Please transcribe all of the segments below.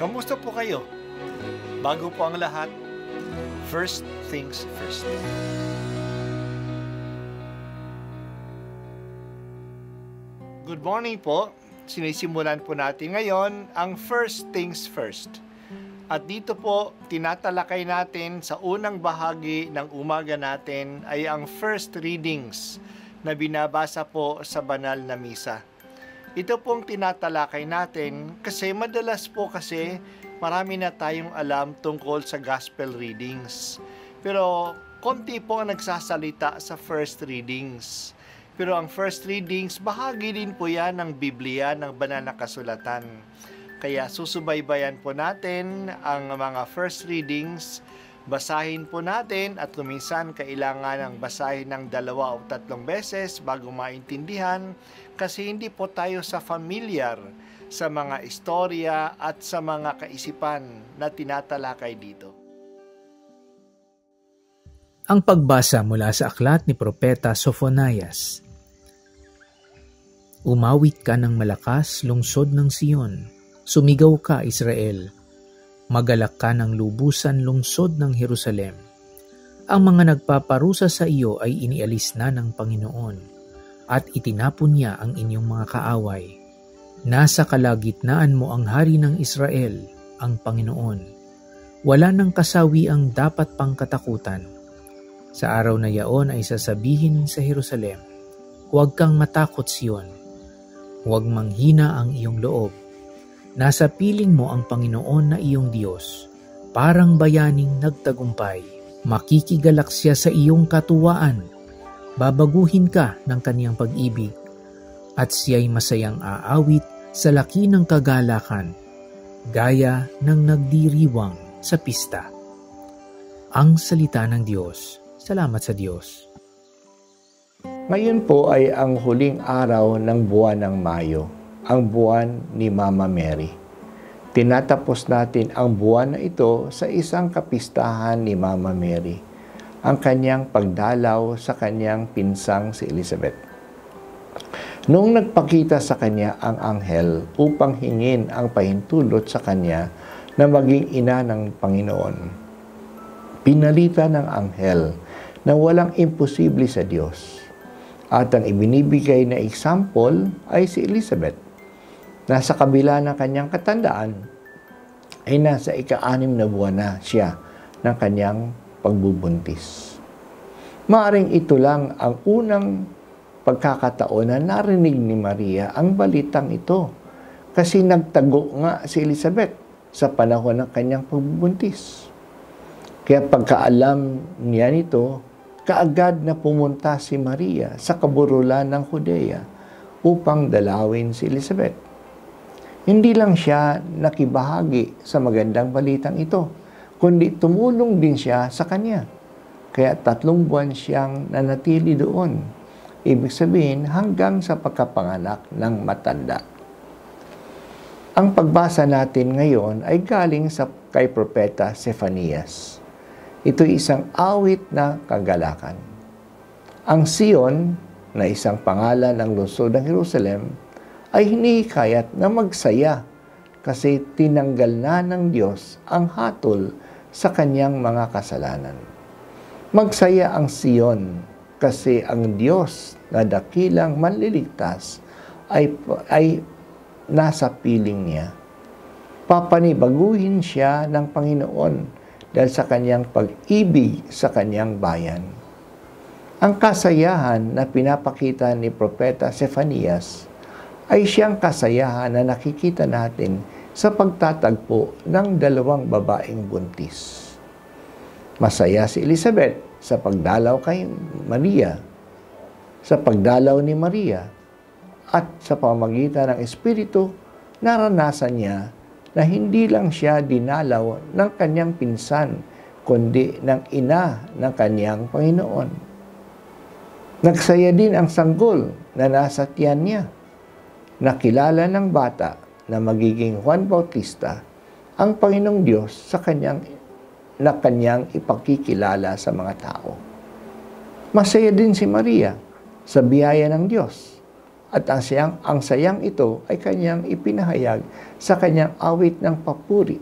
Kamusta po kayo? Bago po ang lahat, first things first. Good morning po. Sinisimulan po natin ngayon ang first things first. At dito po, tinatalakay natin sa unang bahagi ng umaga natin ay ang first readings na binabasa po sa banal na misa. Ito pong tinatalakay natin kasi madalas po kasi marami na tayong alam tungkol sa gospel readings. Pero konti po ang nagsasalita sa first readings. Pero ang first readings, bahagi din po yan ng Biblia, ng banal na kasulatan. Kaya susubaybayan po natin ang mga first readings, basahin po natin at kuminsan kailangan ng basahin ng 2 o 3 beses bago maintindihan kasi hindi po tayo familiar sa mga istorya at sa mga kaisipan na tinatalakay dito. Ang pagbasa mula sa aklat ni Propeta Sophonias. Umawit ka ng malakas, lungsod ng Sion. Sumigaw ka, Israel. Magalak ka ng lubusan, lungsod ng Jerusalem. Ang mga nagpaparusa sa iyo ay inialis na ng Panginoon, at itinapon niya ang inyong mga kaaway. Nasa kalagitnaan mo ang hari ng Israel, ang Panginoon. Wala nang kasawi ang dapat pang katakutan. Sa araw na yaon ay sasabihin sa Jerusalem, huwag kang matakot, Sion. Huwag manghina ang iyong loob. Nasa piling mo ang Panginoon na iyong Diyos. Parang bayaning nagtagumpay. Makikigalak siya sa iyong katuwaan. Babaguhin ka ng kaniyang pag-ibig. At siya'y masayang aawit sa laki ng kagalakan. Gaya ng nagdiriwang sa pista. Ang salita ng Diyos. Salamat sa Diyos. Ngayon po ay ang huling araw ng buwan ng Mayo, ang buwan ni Mama Mary. Tinatapos natin ang buwan na ito sa isang kapistahan ni Mama Mary, ang kanyang pagdalaw sa kanyang pinsang si Elizabeth. Noong nagpakita sa kanya ang anghel upang hingin ang pahintulot sa kanya na maging ina ng Panginoon, pinalita ng anghel na walang imposible sa Diyos. At ang ibinibigay na example ay si Elizabeth. Nasa kabila ng kanyang katandaan, ay nasa ika-6 na buwan na siya ng kanyang pagbubuntis. Maaring ito lang ang unang pagkakataon na narinig ni Maria ang balitang ito kasi nagtago nga si Elizabeth sa panahon ng kanyang pagbubuntis. Kaya pagkaalam niya nito, kaagad na pumunta si Maria sa kaburulan ng Judea upang dalawin si Elizabeth. Hindi lang siya nakibahagi sa magandang balitang ito, kundi tumulong din siya sa kanya. Kaya 3 buwan siyang nanatili doon. Ibig sabihin hanggang sa pagkapanganak ng matanda. Ang pagbasa natin ngayon ay galing kay Propeta Sophonias. Ito'y isang awit na kagalakan. Ang Sion, na isang pangalan ng lungsod ng Jerusalem, ay hinihikayat na magsaya kasi tinanggal na ng Diyos ang hatol sa kanyang mga kasalanan. Magsaya ang Sion kasi ang Diyos na dakilang manliligtas ay nasa piling niya. Papanibaguhin siya ng Panginoon dahil sa kanyang pag-ibig sa kanyang bayan. Ang kasayahan na pinapakita ni Propeta Sophonias ay siyang kasayahan na nakikita natin sa pagtatagpo ng 2 babaeng buntis. Masaya si Elizabeth sa pagdalaw kay Maria, sa pagdalaw ni Maria, at sa pamamagitan ng Espiritu, naranasan niya na hindi lang siya dinalaw ng kanyang pinsan, kundi ng ina ng kanyang Panginoon. Nagsaya din ang sanggol na nasa tiyan niya. Nakilala ng bata na magiging Juan Bautista ang Panginoong Diyos sa kanyang ipakikilala sa mga tao. Masaya din si Maria sa biyaya ng Diyos At ang sayang ito ay kanyang ipinahayag sa kanyang awit ng papuri,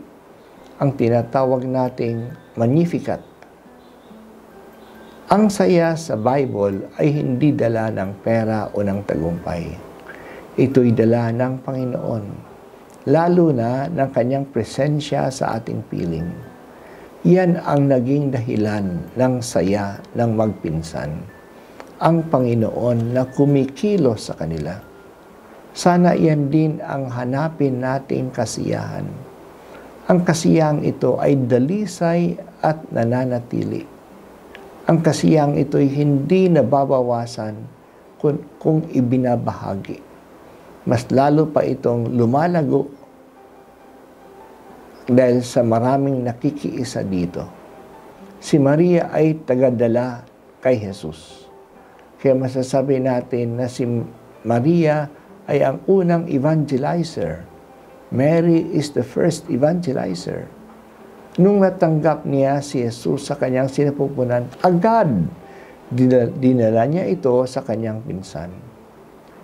ang tinatawag nating Magnificat. Ang saya sa Bible ay hindi dala ng pera o ng tagumpay. Ito'y dala ng Panginoon, lalo na ng kanyang presensya sa ating piling. Yan ang naging dahilan ng saya ng magpinsan, ang Panginoon na kumikilos sa kanila. Sana iyan din ang hanapin nating kasiyahan. Ang kasiyahang ito ay dalisay at nananatili. Ang kasiyahang ito ay hindi nababawasan kung ibinabahagi. Mas lalo pa itong lumalago dahil sa maraming nakikiisa dito. Si Maria ay tagadala kay Jesus. Kaya masasabi natin na si Maria ay ang unang evangelizer. Mary is the first evangelizer. Nung natanggap niya si Jesus sa kanyang sinapupunan, agad dinala niya ito sa kanyang pinsan.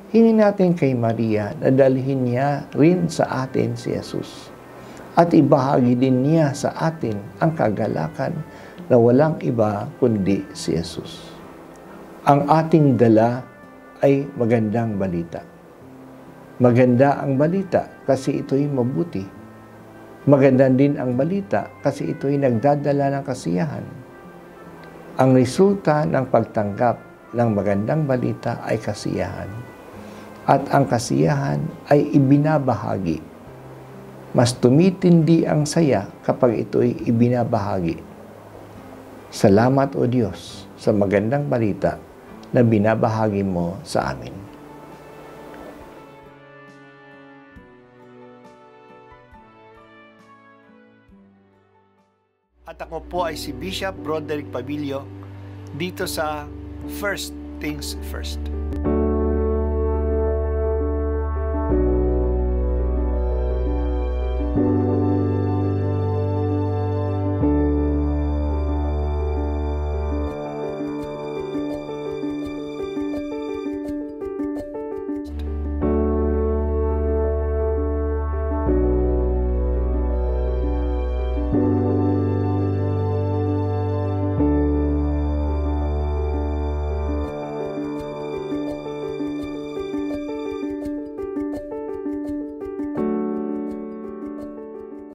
Hingin natin kay Maria na dalhin niya rin sa atin si Jesus. At ibahagi din niya sa atin ang kagalakan na walang iba kundi si Jesus. Ang ating dala ay magandang balita. Maganda ang balita kasi ito'y mabuti. Maganda din ang balita kasi ito'y nagdadala ng kasiyahan. Ang resulta ng pagtanggap ng magandang balita ay kasiyahan. At ang kasiyahan ay ibinabahagi. Mas tumitindi ang saya kapag ito'y ibinabahagi. Salamat o Diyos sa magandang balita na binabahagi mo sa amin. At ako po ay si Bishop Broderick Pabilio dito sa First Things First.